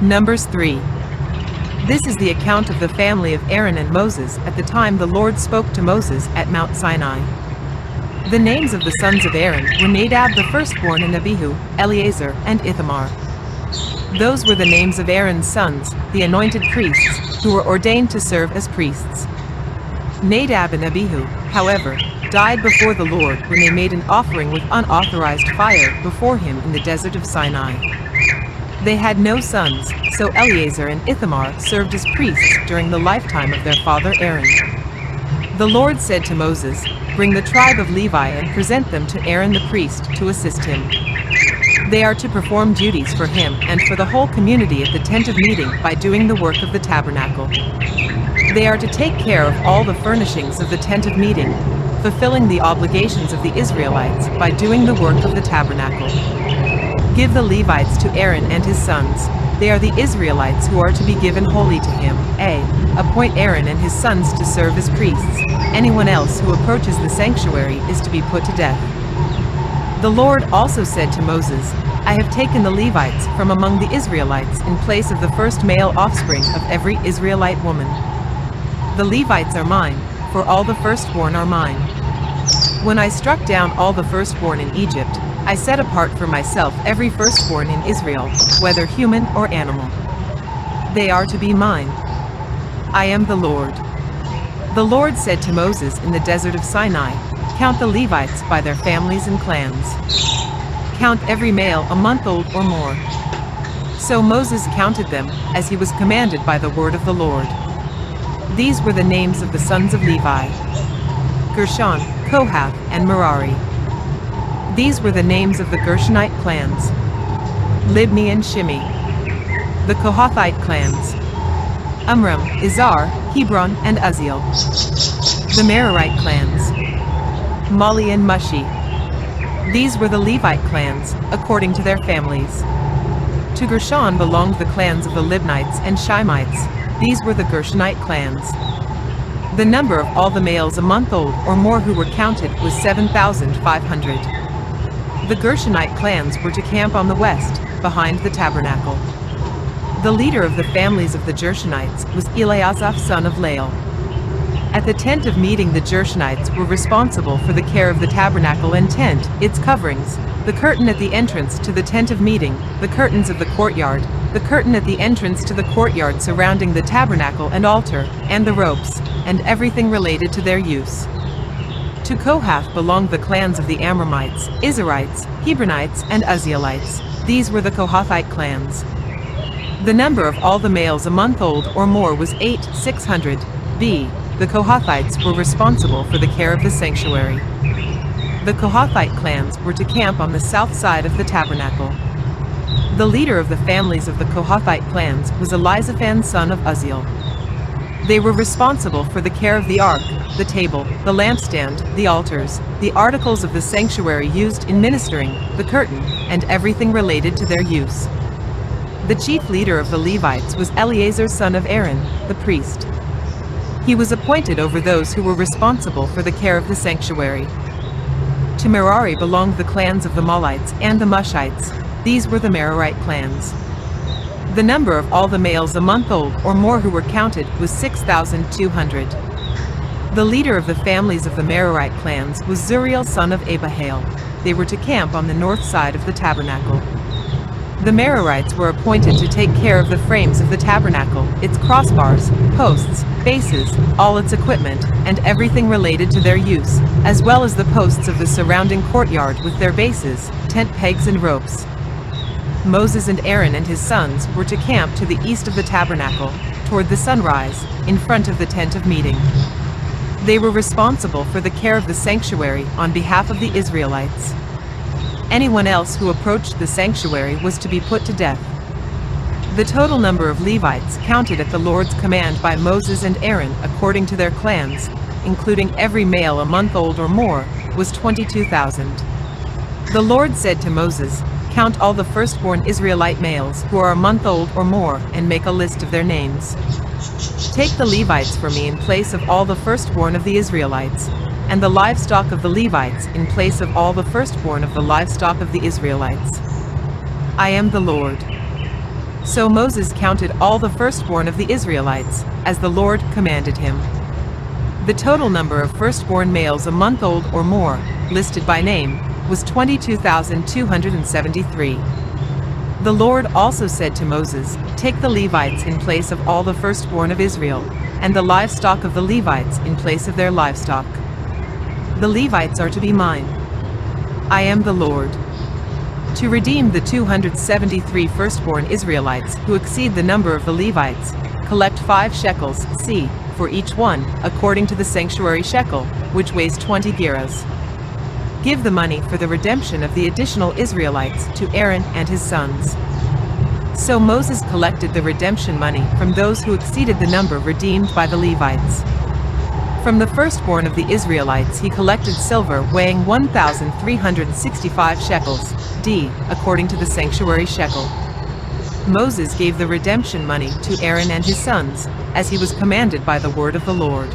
Numbers 3. This is the account of the family of Aaron and Moses at the time the Lord spoke to Moses at Mount Sinai. The names of the sons of Aaron were Nadab the firstborn and Abihu, Eleazar, and Ithamar. Those were the names of Aaron's sons, the anointed priests, who were ordained to serve as priests. Nadab and Abihu, however, died before the Lord when they made an offering with unauthorized fire before him in the desert of Sinai. They had no sons, so Eleazar and Ithamar served as priests during the lifetime of their father Aaron. The Lord said to Moses, "Bring the tribe of Levi and present them to Aaron the priest to assist him. They are to perform duties for him and for the whole community at the tent of meeting by doing the work of the tabernacle. They are to take care of all the furnishings of the tent of meeting, fulfilling the obligations of the Israelites by doing the work of the tabernacle. Give the Levites to Aaron and his sons. They are the Israelites who are to be given wholly to him. Appoint Aaron and his sons to serve as priests. Anyone else who approaches the sanctuary is to be put to death." The Lord also said to Moses, "I have taken the Levites from among the Israelites in place of the first male offspring of every Israelite woman. The Levites are mine, for all the firstborn are mine. When I struck down all the firstborn in Egypt, I set apart for myself every firstborn in Israel, whether human or animal. They are to be mine. I am the Lord." The Lord said to Moses in the desert of Sinai, "Count the Levites by their families and clans. Count every male a month old or more." So Moses counted them, as he was commanded by the word of the Lord. These were the names of the sons of Levi: Gershon, Kohath, and Merari. These were the names of the Gershonite clans: Libni and Shimei. The Kohathite clans: Amram, Izhar, Hebron, and Uzziel. The Merarite clans: Mali and Mushi. These were the Levite clans, according to their families. To Gershon belonged the clans of the Libnites and Shimeites. These were the Gershonite clans. The number of all the males a month old or more who were counted was 7,500. The Gershonite clans were to camp on the west, behind the tabernacle. The leader of the families of the Gershonites was Eliasaph son of Lael. At the tent of meeting, the Gershonites were responsible for the care of the tabernacle and tent, its coverings, the curtain at the entrance to the tent of meeting, the curtains of the courtyard, the curtain at the entrance to the courtyard surrounding the tabernacle and altar, and the ropes, and everything related to their use. To Kohath belonged the clans of the Amramites, Izharites, Hebronites, and Uzzielites. These were the Kohathite clans. The number of all the males a month old or more was 8,600. The Kohathites were responsible for the care of the sanctuary. The Kohathite clans were to camp on the south side of the tabernacle. The leader of the families of the Kohathite clans was Elizaphan son of Uzziel. They were responsible for the care of the ark, the table, the lampstand, the altars, the articles of the sanctuary used in ministering, the curtain, and everything related to their use. The chief leader of the Levites was Eleazar son of Aaron, the priest. He was appointed over those who were responsible for the care of the sanctuary. To Merari belonged the clans of the Malites and the Mushites. These were the Merarite clans. The number of all the males a month old or more who were counted was 6,200. The leader of the families of the Merarite clans was Zuriel son of Abihail. They were to camp on the north side of the tabernacle. The Merarites were appointed to take care of the frames of the tabernacle, its crossbars, posts, bases, all its equipment, and everything related to their use, as well as the posts of the surrounding courtyard with their bases, tent pegs and ropes. Moses and Aaron and his sons were to camp to the east of the tabernacle, toward the sunrise, in front of the tent of meeting. They were responsible for the care of the sanctuary on behalf of the Israelites. Anyone else who approached the sanctuary was to be put to death. The total number of Levites counted at the Lord's command by Moses and Aaron according to their clans, including every male a month old or more, was 22,000. The Lord said to Moses, "Count all the firstborn Israelite males who are a month old or more and make a list of their names. Take the Levites for me in place of all the firstborn of the Israelites, and the livestock of the Levites in place of all the firstborn of the livestock of the Israelites. I am the Lord." So Moses counted all the firstborn of the Israelites, as the Lord commanded him. The total number of firstborn males a month old or more, listed by name, was 22,273. The Lord also said to Moses, "Take the Levites in place of all the firstborn of Israel, and the livestock of the Levites in place of their livestock. The Levites are to be mine. I am the Lord." To redeem the 273 firstborn Israelites who exceed the number of the Levites, collect 5 shekels, for each one, according to the sanctuary shekel, which weighs 20 gerahs. Give the money for the redemption of the additional Israelites to Aaron and his sons. So Moses collected the redemption money from those who exceeded the number redeemed by the Levites. From the firstborn of the Israelites he collected silver weighing 1,365 shekels, according to the sanctuary shekel. Moses gave the redemption money to Aaron and his sons, as he was commanded by the word of the Lord.